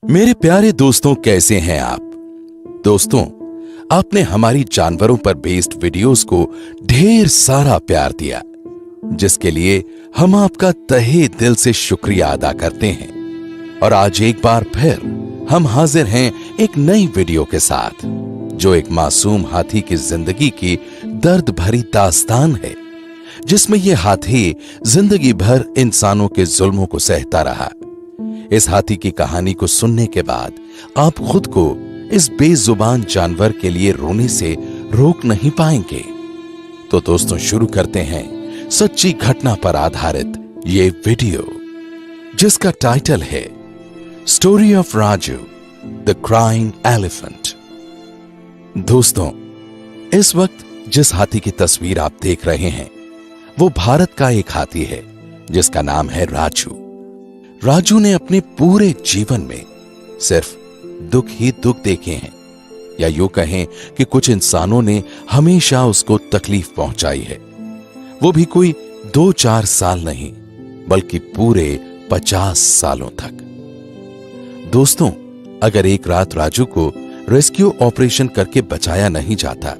मेरे प्यारे दोस्तों, कैसे हैं आप? दोस्तों, आपने हमारी जानवरों पर बेस्ड वीडियोस को ढेर सारा प्यार दिया, जिसके लिए हम आपका तहे दिल से शुक्रिया अदा करते हैं। और आज एक बार फिर हम हाजिर हैं एक नई वीडियो के साथ, जो एक मासूम हाथी की जिंदगी की दर्द भरी दास्तान है, जिसमें यह हाथी जिंदगी भर इंसानों के जुल्मों को सहता रहा। इस हाथी की कहानी को सुनने के बाद आप खुद को इस बेजुबान जानवर के लिए रोने से रोक नहीं पाएंगे। तो दोस्तों, शुरू करते हैं सच्ची घटना पर आधारित ये वीडियो, जिसका टाइटल है story of Raju the crying elephant. दोस्तों, इस वक्त जिस हाथी की तस्वीर आप देख रहे हैं, वो भारत का एक हाथी है जिसका नाम है राजू। राजू ने अपने पूरे जीवन में सिर्फ दुख ही दुख देखे हैं, या यूं कहें कि कुछ इंसानों ने हमेशा उसको तकलीफ पहुंचाई है। वो भी कोई 2-4 साल नहीं, बल्कि पूरे 50 सालों तक। दोस्तों, अगर एक रात राजू को रेस्क्यू ऑपरेशन करके बचाया नहीं जाता,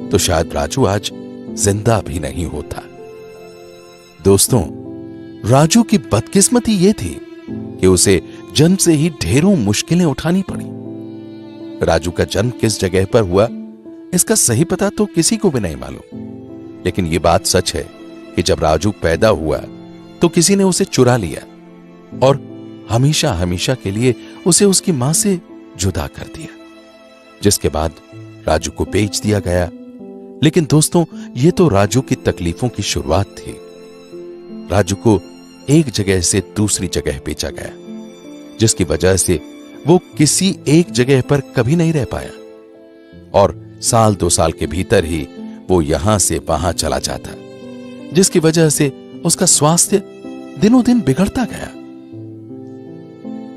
तो शायद राजू आज जिंदा भी नहीं होता। दोस्तों, राजू की बदकिस्मती यह थी कि उसे जन्म से ही ढेरों मुश्किलें उठानी पड़ी। राजू का जन्म किस जगह पर हुआ, इसका सही पता तो किसी को भी नहीं मालूम, लेकिन यह बात सच है कि जब राजू पैदा हुआ तो किसी ने उसे चुरा लिया और हमेशा हमेशा के लिए उसे उसकी मां से जुदा कर दिया, जिसके बाद राजू को बेच दिया गया। लेकिन दोस्तों, यह तो राजू की तकलीफों की शुरुआत थी। राजू को एक जगह से दूसरी जगह बेचा गया, जिसकी वजह से वो किसी एक जगह पर कभी नहीं रह पाया, और 1-2 साल के भीतर ही वो यहां से वहां चला जाता, जिसकी वजह से उसका स्वास्थ्य दिनों दिन बिगड़ता गया।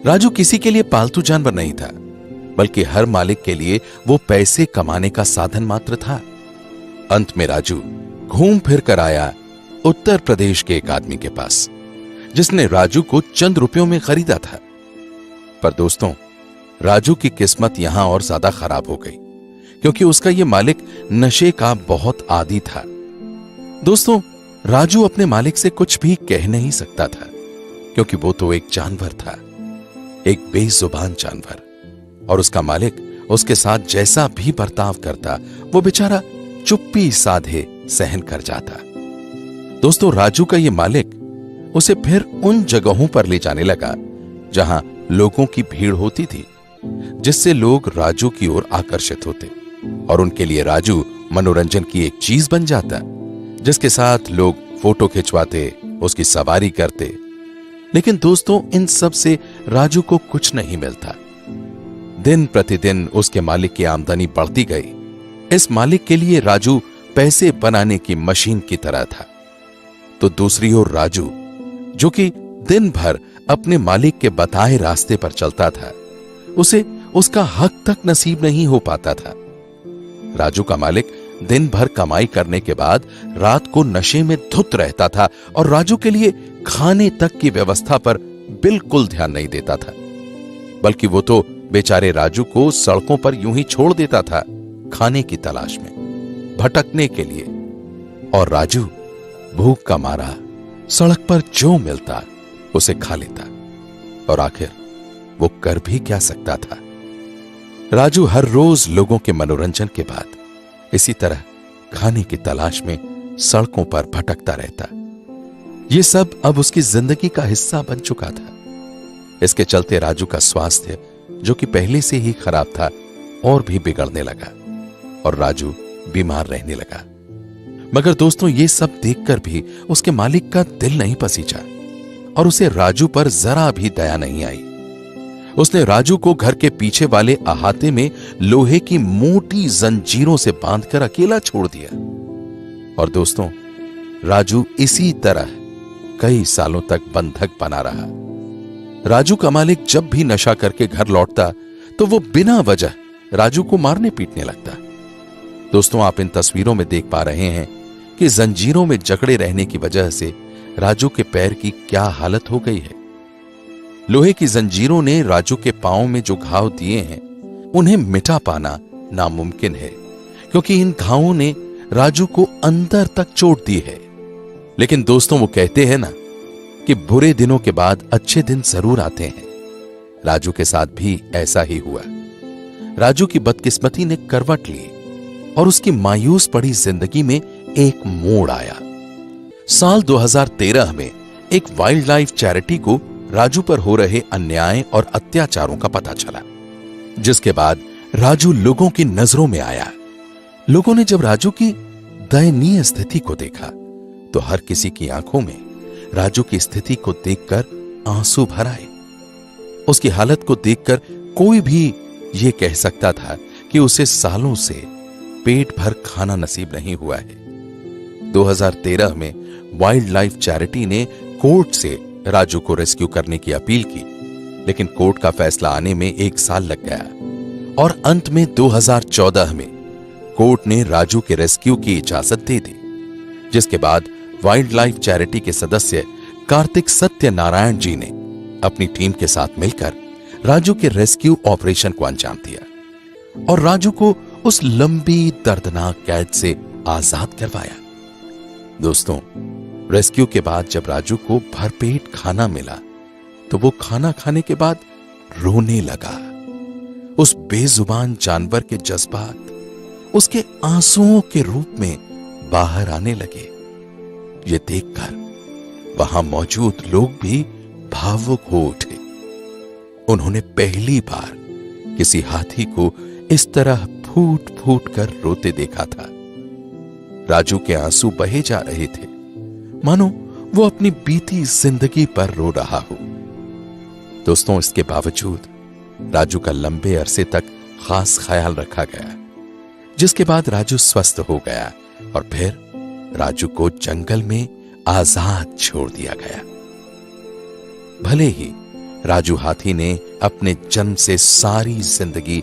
राजू किसी के लिए पालतू जानवर नहीं था, बल्कि हर मालिक के लिए वो पैसे कमाने का साधन मात्र था। अंत में राजू घूम फिर कर आया उत्तर प्रदेश के एक आदमी के पास, जिसने राजू को चंद रुपयों में खरीदा था। पर दोस्तों, राजू की किस्मत यहां और ज्यादा खराब हो गई, क्योंकि उसका यह मालिक नशे का बहुत आदी था। दोस्तों, राजू अपने मालिक से कुछ भी कह नहीं सकता था, क्योंकि वो तो एक जानवर था, एक बेजुबान जानवर, और उसका मालिक उसके साथ जैसा भी बर्ताव करता, वो बेचारा चुप्पी साधे सहन कर जाता। दोस्तों, राजू का ये मालिक उसे फिर उन जगहों पर ले जाने लगा जहां लोगों की भीड़ होती थी, जिससे लोग राजू की ओर आकर्षित होते, और उनके लिए राजू मनोरंजन की एक चीज बन जाता, जिसके साथ लोग फोटो खिंचवाते, उसकी सवारी करते। लेकिन दोस्तों, इन सब से राजू को कुछ नहीं मिलता। दिन प्रतिदिन उसके मालिक की आमदनी बढ़ती गई। इस मालिक के लिए राजू पैसे बनाने की मशीन की तरह था। तो दूसरी ओर राजू, जो कि दिन भर अपने मालिक के बताए रास्ते पर चलता था, उसे उसका हक तक नसीब नहीं हो पाता था। राजू का मालिक दिन भर कमाई करने के बाद रात को नशे में धुत रहता था, और राजू के लिए खाने तक की व्यवस्था पर बिल्कुल ध्यान नहीं देता था, बल्कि वो तो बेचारे राजू को सड़कों पर यूं ही छोड़ देता था, खाने की तलाश में भटकने के लिए। और राजू भूख का मारा सड़क पर जो मिलता उसे खा लेता, और आखिर वो कर भी क्या सकता था। राजू हर रोज लोगों के मनोरंजन के बाद इसी तरह खाने की तलाश में सड़कों पर भटकता रहता। ये सब अब उसकी जिंदगी का हिस्सा बन चुका था। इसके चलते राजू का स्वास्थ्य, जो कि पहले से ही खराब था, और भी बिगड़ने लगा, और राजू बीमार रहने लगा। मगर दोस्तों, ये सब देखकर भी उसके मालिक का दिल नहीं पसीजा, और उसे राजू पर जरा भी दया नहीं आई। उसने राजू को घर के पीछे वाले अहाते में लोहे की मोटी जंजीरों से बांधकर अकेला छोड़ दिया। और दोस्तों, राजू इसी तरह कई सालों तक बंधक बना रहा। राजू का मालिक जब भी नशा करके घर लौटता, तो वो बिना वजह राजू को मारने पीटने लगता। दोस्तों, आप इन तस्वीरों में देख पा रहे हैं कि जंजीरों में जकड़े रहने की वजह से राजू के पैर की क्या हालत हो गई है। लोहे की जंजीरों ने राजू के पांव में जो घाव दिए हैं उन्हें मिटा पाना नामुमकिन है, क्योंकि इन घावों ने राजू को अंदर तक चोट दी है। लेकिन दोस्तों, वो कहते हैं ना कि बुरे दिनों के बाद अच्छे दिन जरूर आते हैं। राजू के साथ भी ऐसा ही हुआ। राजू की बदकिस्मती ने करवट ली और उसकी मायूस पड़ी जिंदगी में एक मोड़ आया। साल 2013 में एक वाइल्ड लाइफ चैरिटी को राजू पर हो रहे अन्याय और अत्याचारों का पता चला, जिसके बाद राजू लोगों की नजरों में आया। लोगों ने जब राजू की दयनीय स्थिति को देखा तो हर किसी की आंखों में राजू की स्थिति को देखकर आंसू भर आए। उसकी हालत को देखकर कोई भी यह कह सकता था कि उसे सालों से पेट भर खाना नसीब नहीं हुआ है। 2013 में वाइल्ड लाइफ चैरिटी ने कोर्ट से राजू को रेस्क्यू करने की अपील की, लेकिन कोर्ट का फैसला आने में 1 साल लग गया और अंत में 2014 में कोर्ट ने राजू के रेस्क्यू की इजाजत दे दी, जिसके बाद वाइल्ड लाइफ चैरिटी के सदस्य कार्तिक सत्यनारायण जी ने अपनी टीम के साथ मिलकर राजू के रेस्क्यू ऑपरेशन को अंजाम दिया और राजू को उस लंबी दर्दनाक कैद से आजाद करवाया। दोस्तों, रेस्क्यू के बाद जब राजू को भरपेट खाना मिला तो वो खाना खाने के बाद रोने लगा। उस बेजुबान जानवर के जज्बात उसके आंसुओं के रूप में बाहर आने लगे। ये देखकर वहां मौजूद लोग भी भावुक हो उठे। उन्होंने पहली बार किसी हाथी को इस तरह फूट फूट कर रोते देखा था। राजू के आंसू बहे जा रहे थे, मानो वो अपनी बीती जिंदगी पर रो रहा हो। दोस्तों, इसके बावजूद राजू का लंबे अरसे तक खास ख्याल रखा गया, जिसके बाद राजू स्वस्थ हो गया और फिर राजू को जंगल में आजाद छोड़ दिया गया। भले ही राजू हाथी ने अपने जन्म से सारी जिंदगी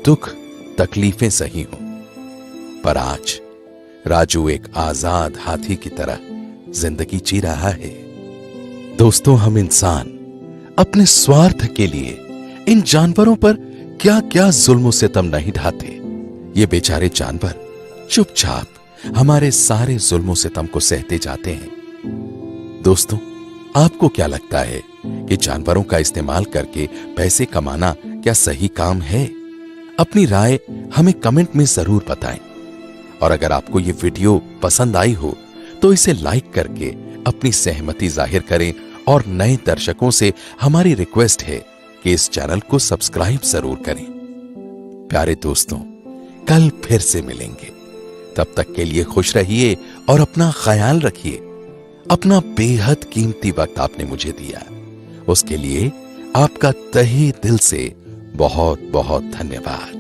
दुख तकलीफें सही हों, पर आज राजू एक आजाद हाथी की तरह जिंदगी जी रहा है। दोस्तों, हम इंसान अपने स्वार्थ के लिए इन जानवरों पर क्या क्या जुल्म सितम नहीं ढाते। ये बेचारे जानवर चुपचाप हमारे सारे जुल्म सितम को सहते जाते हैं। दोस्तों, आपको क्या लगता है कि जानवरों का इस्तेमाल करके पैसे कमाना क्या सही काम है? अपनी राय हमें कमेंट में जरूर बताएं और अगर आपको ये वीडियो पसंद आई हो तो इसे लाइक करके अपनी सहमति जाहिर करें और नए दर्शकों से हमारी रिक्वेस्ट है कि इस चैनल को सब्सक्राइब जरूर करें। प्यारे दोस्तों, कल फिर से मिलेंगे। तब तक के लिए खुश रहिए और अपना ख्याल रखिए। अपना बेहद कीमती वक्त आपने मुझे दिया, उसके लिए आपका तहे दिल से बहुत बहुत धन्यवाद।